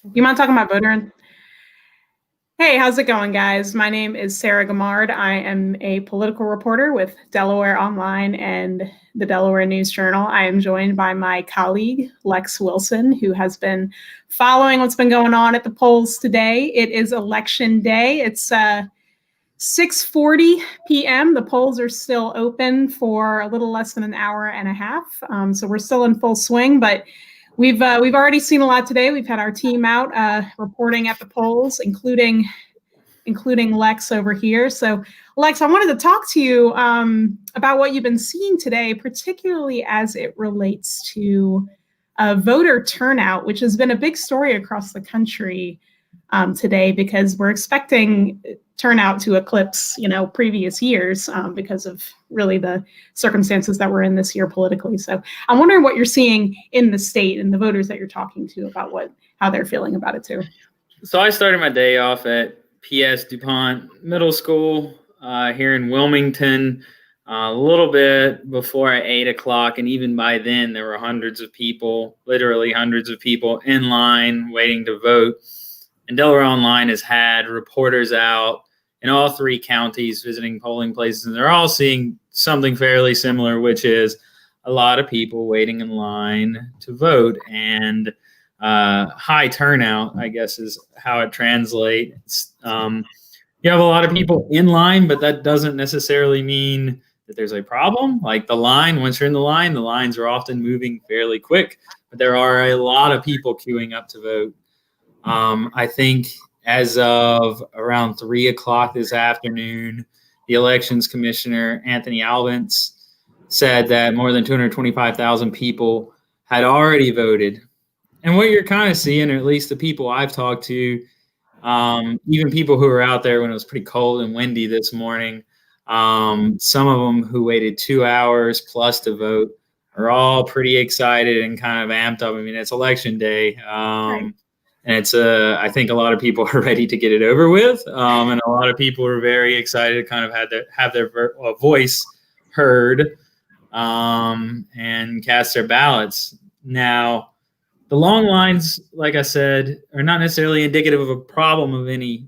You mind talking about voter? Hey, how's it going, guys? My name is Sarah Gamard. I am a political reporter with Delaware Online and the Delaware News Journal. I am joined by my colleague, Lex Wilson, who has been following what's been going on at the polls today. It is election day. It's 6:40 p.m. The polls are still open for a little less than an hour and a half. So we're still in full swing, but we've already seen a lot today. We've had our team out reporting at the polls, including Lex over here. So, Lex, I wanted to talk to you about what you've been seeing today, particularly as it relates to voter turnout, which has been a big story across the country today, because we're expecting turnout to eclipse, previous years because of really the circumstances that we're in this year politically. So I'm wondering what you're seeing in the state and the voters that you're talking to about how they're feeling about it too. So I started my day off at P.S. DuPont Middle School here in Wilmington a little bit before 8 o'clock. And even by then, there were hundreds of people, literally hundreds of people in line waiting to vote. And Delaware Online has had reporters out in all three counties visiting polling places, and they're all seeing something fairly similar, which is a lot of people waiting in line to vote. And high turnout, I guess, is how it translates. You have a lot of people in line, but that doesn't necessarily mean that there's a problem. Like the line, once you're in the lines are often moving fairly quick, but there are a lot of people queuing up to vote. I think as of around 3 o'clock this afternoon, the elections commissioner, Anthony Albence, said that more than 225,000 people had already voted. And what you're kind of seeing, or at least the people I've talked to, even people who were out there when it was pretty cold and windy this morning, some of them who waited 2 hours plus to vote are all pretty excited and kind of amped up. I mean, it's election day. Right. And it's I think a lot of people are ready to get it over with. And a lot of people are very excited to kind of have their voice heard and cast their ballots. Now, the long lines, like I said, are not necessarily indicative of a problem of any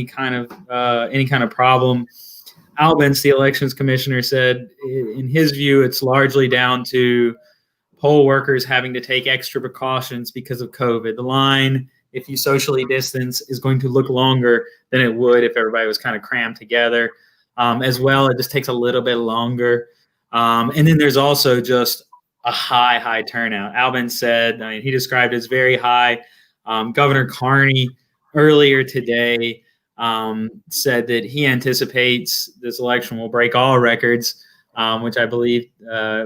kind of problem. Albence, the elections commissioner, said in his view, it's largely down to poll workers having to take extra precautions because of COVID. The line, if you socially distance, is going to look longer than it would if everybody was kind of crammed together. As well, it just takes a little bit longer. And then there's also just a high turnout. Albence said, he described it as very high. Governor Carney earlier today said that he anticipates this election will break all records, which I believe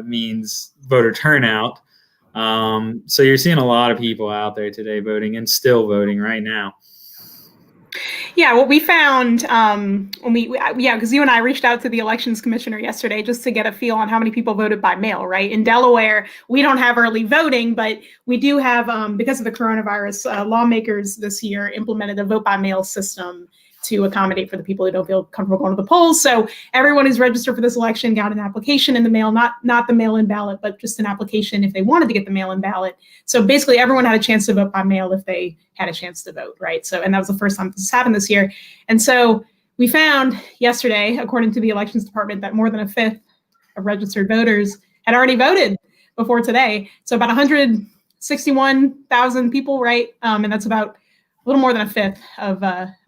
means voter turnout. So you're seeing a lot of people out there today voting and still voting right now. Yeah, what we found because you and I reached out to the elections commissioner yesterday just to get a feel on how many people voted by mail, right? In Delaware, we don't have early voting, but we do have, because of the coronavirus, lawmakers this year implemented a vote by mail system to accommodate for the people who don't feel comfortable going to the polls. So everyone who's registered for this election got an application in the mail, not the mail-in ballot, but just an application if they wanted to get the mail-in ballot. So basically everyone had a chance to vote by mail if they had a chance to vote, right? So, and that was the first time this happened this year. And so we found yesterday, according to the elections department, that more than a fifth of registered voters had already voted before today. So about 161,000 people, right? And that's about a little more than a fifth of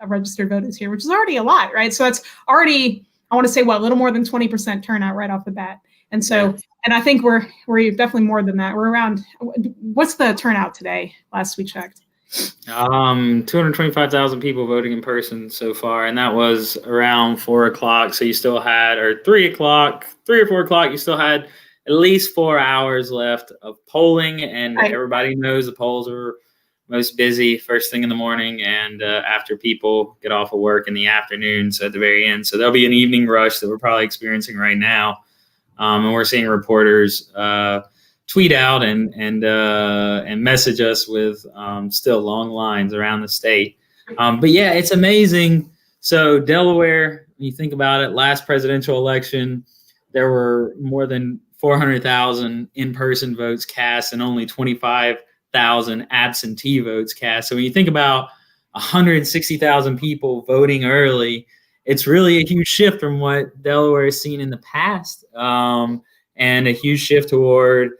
registered voters here, which is already a lot, right? So that's already, I want to say, a little more than 20% turnout right off the bat. And so, and I think we're definitely more than that. We're around, what's the turnout today? Last we checked. 225,000 people voting in person so far, and that was around 4 o'clock. So you still had, or 3 o'clock, 3 or 4 o'clock, you still had at least 4 hours left of polling, and everybody knows the polls are most busy first thing in the morning and after people get off of work in the afternoon, so at the very end. So there'll be an evening rush that we're probably experiencing right now, and we're seeing reporters tweet out and message us with still long lines around the state. But yeah, it's amazing. So Delaware, when you think about it, last presidential election, there were more than 400,000 in-person votes cast and only 25 100,000 absentee votes cast. So when you think about 160,000 people voting early, it's really a huge shift from what Delaware has seen in the past, and a huge shift toward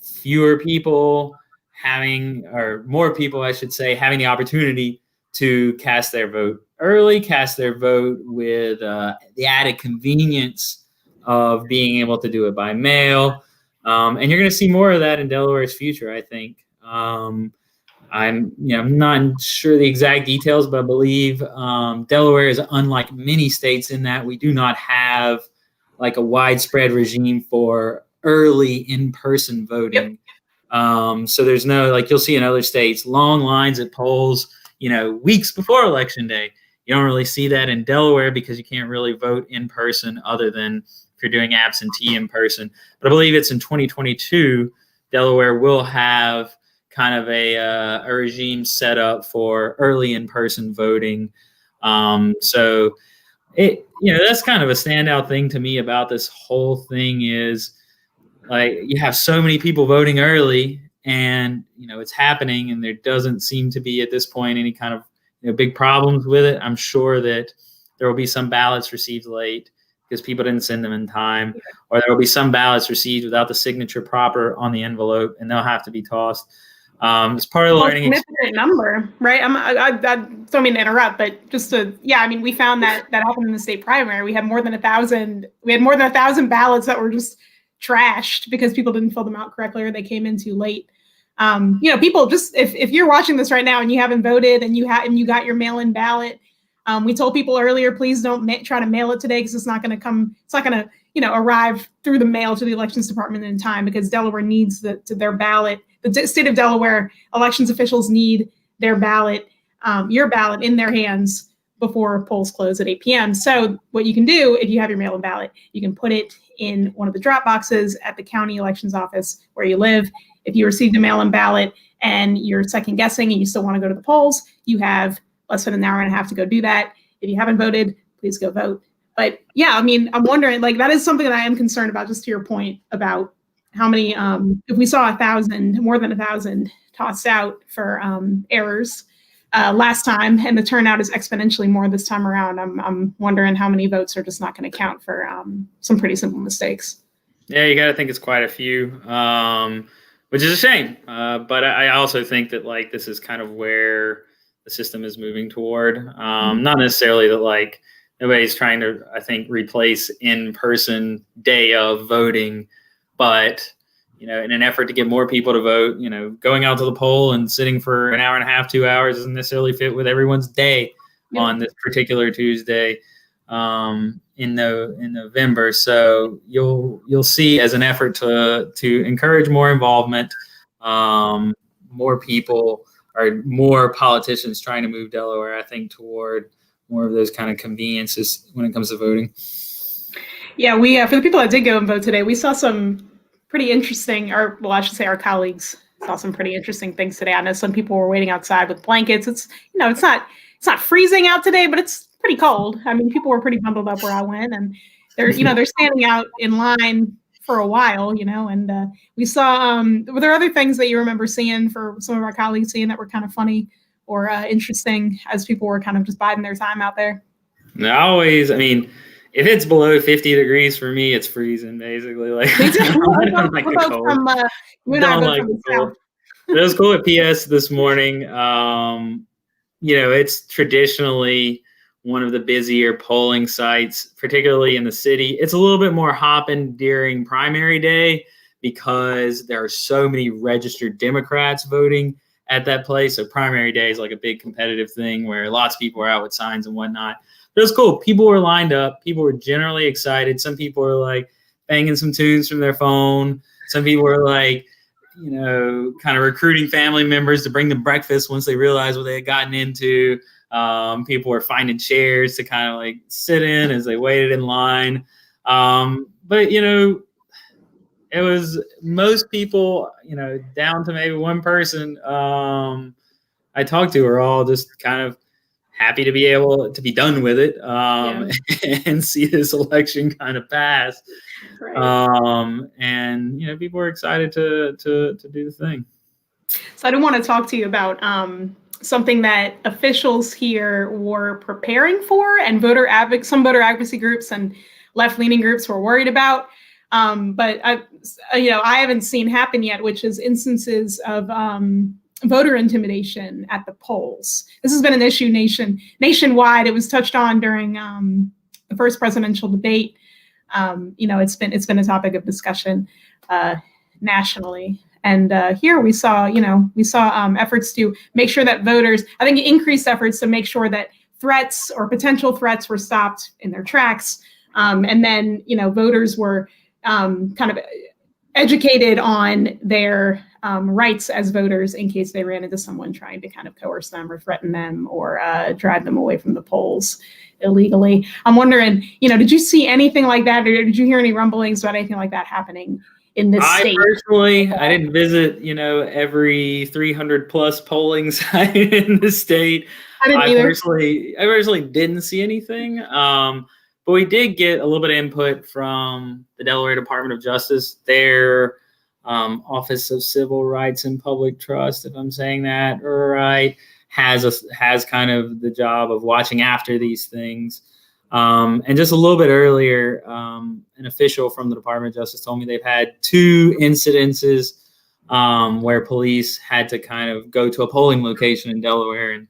fewer people having, or more people, I should say, having the opportunity to cast their vote early, cast their vote with the added convenience of being able to do it by mail. And you're going to see more of that in Delaware's future, I think. I'm not sure the exact details, but I believe Delaware is unlike many states in that we do not have like a widespread regime for early in-person voting. Yep. So there's no, like you'll see in other states, long lines at polls, weeks before election day. You don't really see that in Delaware because you can't really vote in person other than if you're doing absentee in person. But I believe it's in 2022, Delaware will have kind of a regime set up for early in-person voting. So that's kind of a standout thing to me about this whole thing is like you have so many people voting early and, it's happening and there doesn't seem to be at this point any kind of big problems with it. I'm sure that there will be some ballots received late because people didn't send them in time, or there will be some ballots received without the signature proper on the envelope and they'll have to be tossed. It's part of the learning significant number, right? I don't mean to interrupt, but just we found that happened in the state primary. We had more than 1,000. We had more than 1,000 ballots that were just trashed because people didn't fill them out correctly or they came in too late. People just if you're watching this right now and you haven't voted and you got your mail-in ballot, we told people earlier, please don't try to mail it today because it's not going to come. It's not going to arrive through the mail to the elections department in time because Delaware needs their ballot. The state of Delaware elections officials need their ballot, your ballot, in their hands before polls close at 8 p.m. So what you can do if you have your mail-in ballot, you can put it in one of the drop boxes at the county elections office where you live. If you received a mail-in ballot and you're second guessing and you still want to go to the polls, you have less than an hour and a half to go do that. If you haven't voted, please go vote. But yeah, I'm wondering, like, that is something that I am concerned about, just to your point about how many, if we saw more than 1,000 tossed out for errors last time, and the turnout is exponentially more this time around, I'm wondering how many votes are just not going to count for some pretty simple mistakes. Yeah, you got to think it's quite a few, which is a shame. But I also think that like this is kind of where the system is moving toward. Not necessarily that like nobody's trying to, I think, replace in-person day of voting, but in an effort to get more people to vote, going out to the poll and sitting for an hour and a half, 2 hours doesn't necessarily fit with everyone's day on this particular Tuesday in November. So you'll see as an effort to encourage more involvement, more people or more politicians trying to move Delaware, I think, toward more of those kind of conveniences when it comes to voting. Yeah, we for the people that did go and vote today, we saw some pretty interesting, I should say our colleagues saw some pretty interesting things today. I know some people were waiting outside with blankets. It's it's not freezing out today, but it's pretty cold. I mean, people were pretty bundled up where I went, and they're they're standing out in line for a while, and we saw were there other things that you remember seeing for some of our colleagues seeing that were kind of funny or interesting as people were kind of just biding their time out there? If it's below 50 degrees for me, it's freezing basically. Like I don't like the cold. It was cool at PS this morning. It's traditionally one of the busier polling sites, particularly in the city. It's a little bit more hopping during primary day because there are so many registered Democrats voting at that place. So primary day is like a big competitive thing where lots of people are out with signs and whatnot. But it was cool. People were lined up. People were generally excited. Some people were like banging some tunes from their phone. Some people were like, kind of recruiting family members to bring them breakfast once they realized what they had gotten into. People were finding chairs to kind of like sit in as they waited in line. But, it was most people, down to maybe one person I talked to are all just kind of happy to be able to be done with it and see this election kind of pass. Right. And people were excited to do the thing. So I do want to talk to you about something that officials here were preparing for, and some voter advocacy groups and left-leaning groups were worried about. But I haven't seen happen yet, which is instances of voter intimidation at the polls. This has been an issue nationwide. It was touched on during the first presidential debate. It's been a topic of discussion nationally. And here we saw efforts to make sure that voters, I think increased efforts to make sure that threats or potential threats were stopped in their tracks. And then, voters were kind of educated on their rights as voters in case they ran into someone trying to kind of coerce them or threaten them or drive them away from the polls illegally. I'm wondering, did you see anything like that, or did you hear any rumblings about anything like that happening in this state? Personally, I didn't visit, every 300 plus polling site in the state. I personally didn't see anything. But we did get a little bit of input from the Delaware Department of Justice, their Office of Civil Rights and Public Trust, if I'm saying that right, has kind of the job of watching after these things. And just a little bit earlier, an official from the Department of Justice told me they've had 2 incidences where police had to kind of go to a polling location in Delaware. And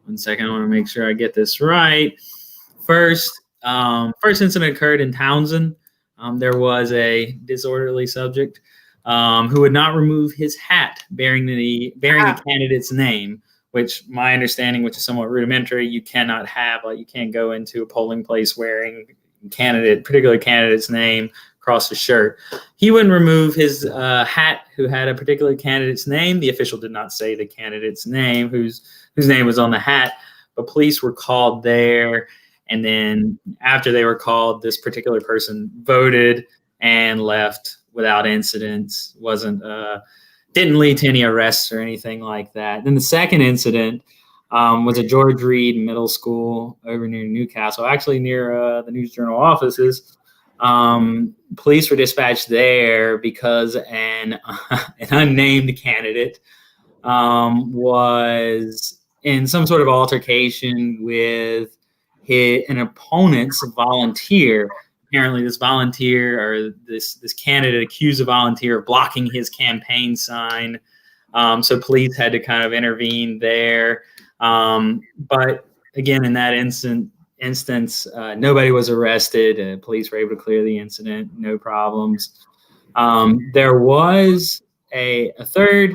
1 second, I want to make sure I get this right. First incident occurred in Townsend. There was a disorderly subject who would not remove his hat bearing the candidate's name, which my understanding, which is somewhat rudimentary, you cannot have, you can't go into a polling place wearing particular candidate's name across his shirt. He wouldn't remove his hat who had a particular candidate's name. The official did not say the candidate's name, whose name was on the hat, but police were called there. And then after they were called, this particular person voted and left without incidents, didn't lead to any arrests or anything like that. Then the second incident was at George Reed Middle School over near Newcastle, actually near the News Journal offices. Police were dispatched there because an unnamed candidate was in some sort of altercation with an opponent's volunteer. Apparently this volunteer, or this candidate, accused a volunteer of blocking his campaign sign. So police had to kind of intervene there. But again, in that instance, nobody was arrested. Police were able to clear the incident, no problems. There was a third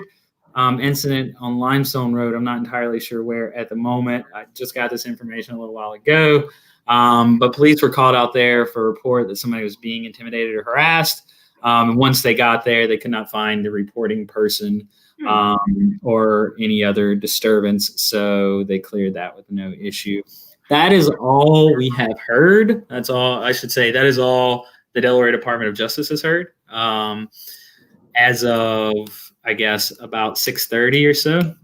incident on Limestone Road. I'm not entirely sure where at the moment. I just got this information a little while ago. But police were called out there for a report that somebody was being intimidated or harassed. And once they got there, they could not find the reporting person or any other disturbance. So they cleared that with no issue. That is all we have heard. That's all I should say. That is all the Delaware Department of Justice has heard as of, I guess, about 6:30 or so.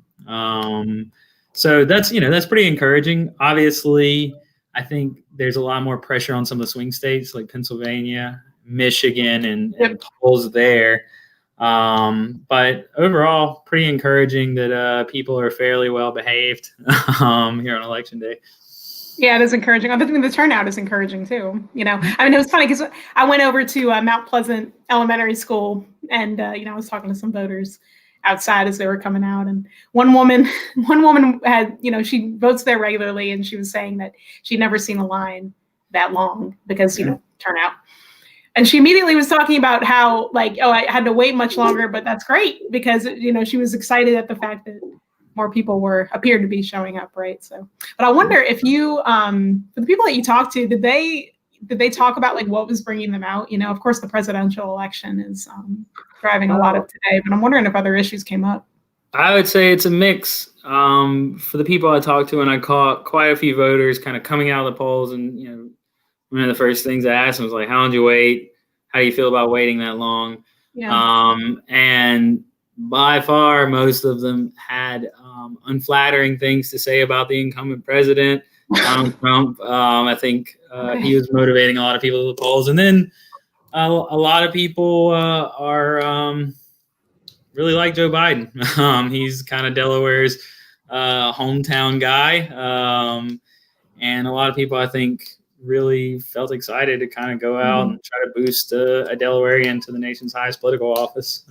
So that's pretty encouraging. Obviously, I think there's a lot more pressure on some of the swing states like Pennsylvania, Michigan, and polls there. But overall, pretty encouraging that people are fairly well behaved here on Election Day. Yeah, it is encouraging. I think the turnout is encouraging too. It was funny because I went over to Mount Pleasant Elementary School, and I was talking to some voters outside as they were coming out, and one woman had, she votes there regularly, and she was saying that she'd never seen a line that long because turnout. And she immediately was talking about how I had to wait much longer, but that's great because she was excited at the fact that more people appeared to be showing up, right? So, but I wonder if you, for the people that you talked to, did they talk about what was bringing them out? Of course, the presidential election is driving a lot of today, but I'm wondering if other issues came up. I would say it's a mix. For the people I talked to, and I caught quite a few voters kind of coming out of the polls, and one of the first things I asked them was how long did you wait? How do you feel about waiting that long? Yeah. And by far, most of them had unflattering things to say about the incumbent president, Donald Trump. I think he was motivating a lot of people to the polls. And then a lot of people are really like Joe Biden. He's kind of Delaware's hometown guy. And a lot of people, I think, really felt excited to kind of go out and try to boost a Delawarean to the nation's highest political office.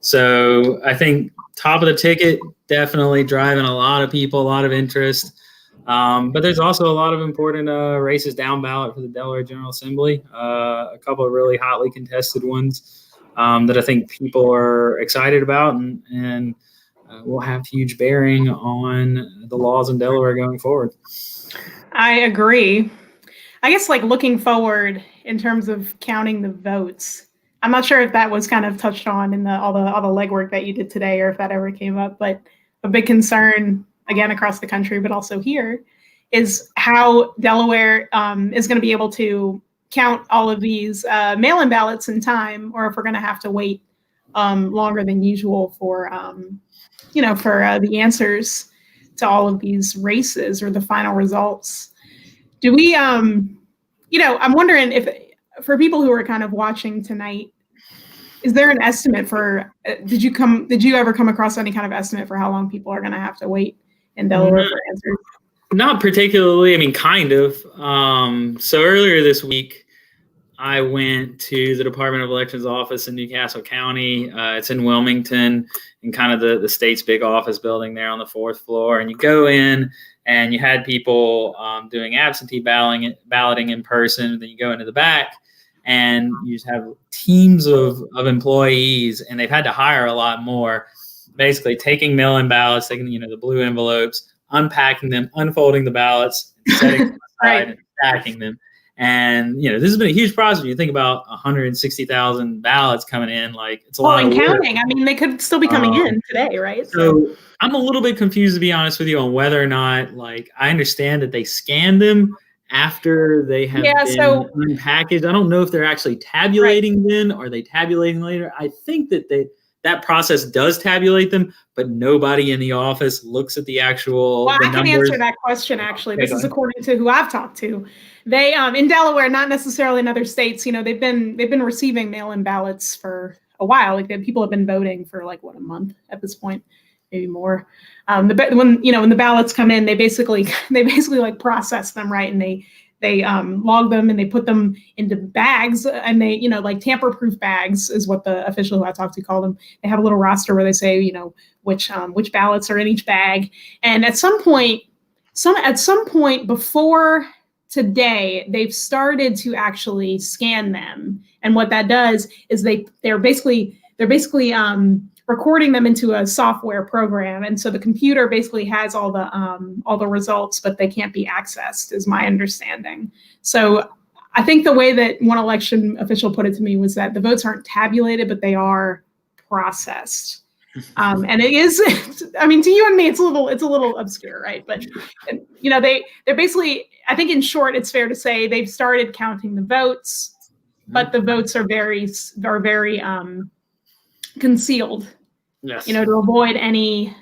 So I think top of the ticket, definitely driving a lot of people, a lot of interest. But there's also a lot of important races down ballot for the Delaware General Assembly. A couple of really hotly contested ones that I think people are excited about and will have huge bearing on the laws in Delaware going forward. I agree. I guess like looking forward in terms of counting the votes, I'm not sure if that was kind of touched on in all the legwork that you did today, or if that ever came up. But a big concern, again, across the country, but also here, is how Delaware is going to be able to count all of these mail-in ballots in time, or if we're going to have to wait longer than usual for the answers to all of these races or the final results. Do we, I'm wondering if, for people who are kind of watching tonight, is there an estimate for, did you ever come across any kind of estimate for how long people are going to have to wait in Delaware for answers? Not particularly. I mean, kind of. So earlier this week, I went to the Department of Elections office in Newcastle County. It's in Wilmington, in kind of the state's big office building there on the 4th floor. And you go in and you had people doing absentee balloting in person. Then you go into the back and you just have teams of employees, and they've had to hire a lot more, basically taking mail-in ballots, taking the blue envelopes, unpacking them, unfolding the ballots, setting them aside, and stacking them. And this has been a huge process. You think about 160,000 ballots coming in, like it's a lot of counting. work. I mean, they could still be coming in today, right? So I'm a little bit confused, to be honest with you, on whether or not, like, I understand that they scan them after they have been unpackaged. I don't know if they're actually tabulating then, or are they tabulating later. I think that process does tabulate them, but nobody in the office looks at the actual Well, I can numbers. answer that question, actually. This is according to who I've talked to. They, in Delaware, not necessarily in other states, they've been receiving mail-in ballots for a while. Like, people have been voting for like, a month at this point, maybe more. When the ballots come in, they basically like process them, right? And they log them and they put them into bags, and they, like tamper-proof bags is what the official who I talked to called them. They have a little roster where they say, which ballots are in each bag. And at some point before today, they've started to actually scan them. And what that does is they're basically recording them into a software program, and so the computer basically has all the results, but they can't be accessed, is my understanding. So I think the way that one election official put it to me was that the votes aren't tabulated, but they are processed. And it is, I mean, to you and me, it's a little obscure, right? But they're basically, I think in short, it's fair to say they've started counting the votes, but the votes are very concealed. Yes. To avoid any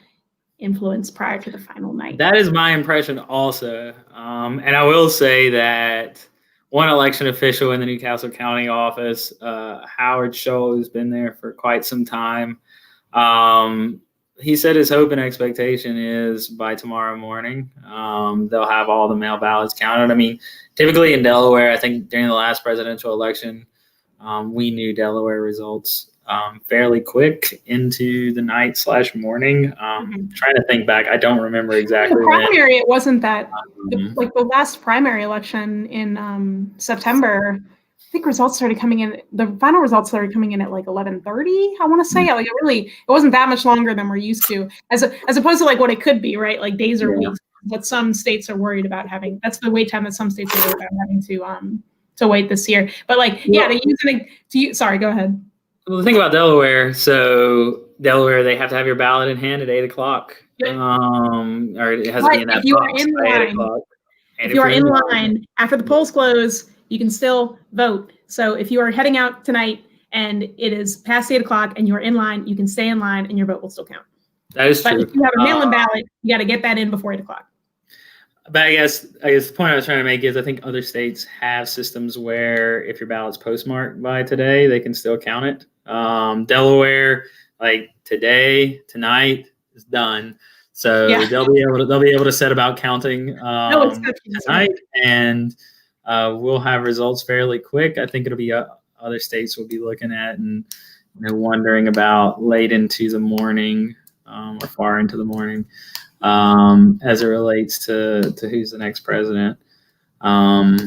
influence prior to the final night. That is my impression also. And I will say that one election official in the Newcastle County office, Howard Scholl, who's been there for quite some time, he said his hope and expectation is by tomorrow morning, they'll have all the mail ballots counted. I mean, typically in Delaware, I think during the last presidential election, we knew Delaware results fairly quick into the night/morning. Trying to think back, I don't remember exactly. The primary, it wasn't that. Like the last primary election in September, I think results started coming in. The final results started coming in at like 11:30. I want to say like it wasn't that much longer than we're used to, as opposed to like what it could be, right? Like days or weeks. What some states are worried about having. That's the wait time that some states are worried about having to wait this year. But like they use it. Sorry, go ahead. Well, the thing about Delaware, they have to have your ballot in hand at 8 o'clock. Or it has to be in that box at 8 o'clock. If you are in line after the polls close, you can still vote. So if you are heading out tonight and it is past 8 o'clock and you're in line, you can stay in line and your vote will still count. That is true. But if you have a mail-in ballot, you got to get that in before 8 o'clock. But I guess the point I was trying to make is I think other states have systems where if your ballot's postmarked by today, they can still count it. Delaware, like tonight is done. So Yeah. they'll be able to set about counting tonight, and we'll have results fairly quick. I think it'll be other states will be looking at and wondering about late into the morning or far into the morning as it relates to who's the next president. But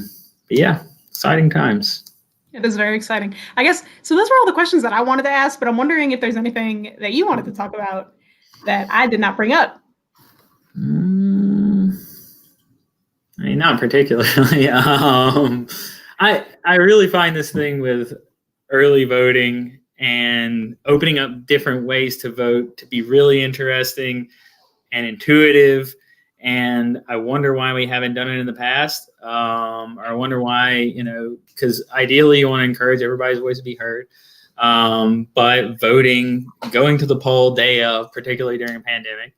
yeah, exciting times. It is very exciting. I guess, so those were all the questions that I wanted to ask, but I'm wondering if there's anything that you wanted to talk about that I did not bring up. I mean, not particularly. I really find this thing with early voting and opening up different ways to vote to be really interesting and intuitive. And I wonder why we haven't done it in the past. Or I wonder why, because ideally you want to encourage everybody's voice to be heard. But voting, going to the poll day of, particularly during a pandemic,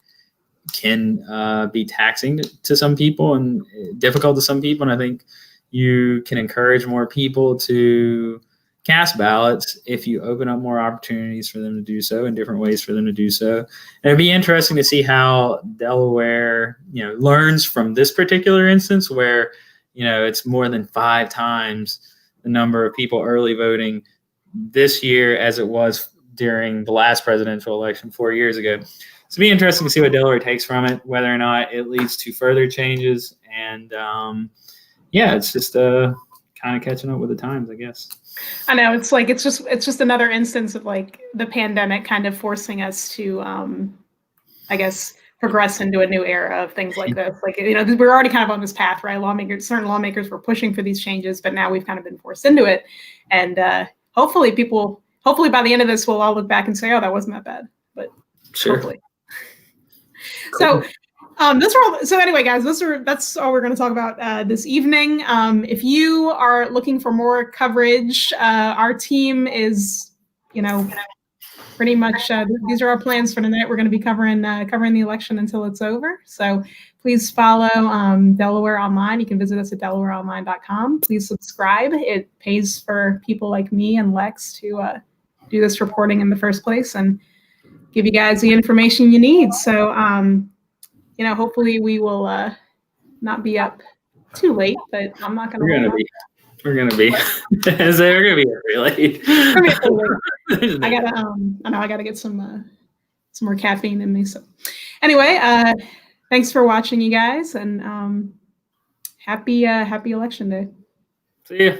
can be taxing to some people and difficult to some people. And I think you can encourage more people to cast ballots if you open up more opportunities for them to do so and different ways for them to do so. And it'd be interesting to see how Delaware, learns from this particular instance where, it's more than 5 times the number of people early voting this year as it was during the last presidential election 4 years ago. So it'd be interesting to see what Delaware takes from it, whether or not it leads to further changes. And it's just kind of catching up with the times, I guess. I know it's just another instance of like the pandemic kind of forcing us to, I guess, progress into a new era of things like this. Like, we're already kind of on this path, right? Certain lawmakers were pushing for these changes, but now we've kind of been forced into it. And hopefully by the end of this, we'll all look back and say, oh, that wasn't that bad. But sure. Hopefully. Cool. So anyway, guys, that's all we're going to talk about this evening. If you are looking for more coverage, our team is, pretty much these are our plans for tonight. We're going to be covering the election until it's over. So please follow Delaware Online. You can visit us at delawareonline.com. Please subscribe. It pays for people like me and Lex to do this reporting in the first place and give you guys the information you need. So, hopefully we will not be up too late, but I'm not going to. We're gonna be. We're gonna be really late. I gotta get some more caffeine in me. So, anyway, thanks for watching, you guys, and happy election day. See ya.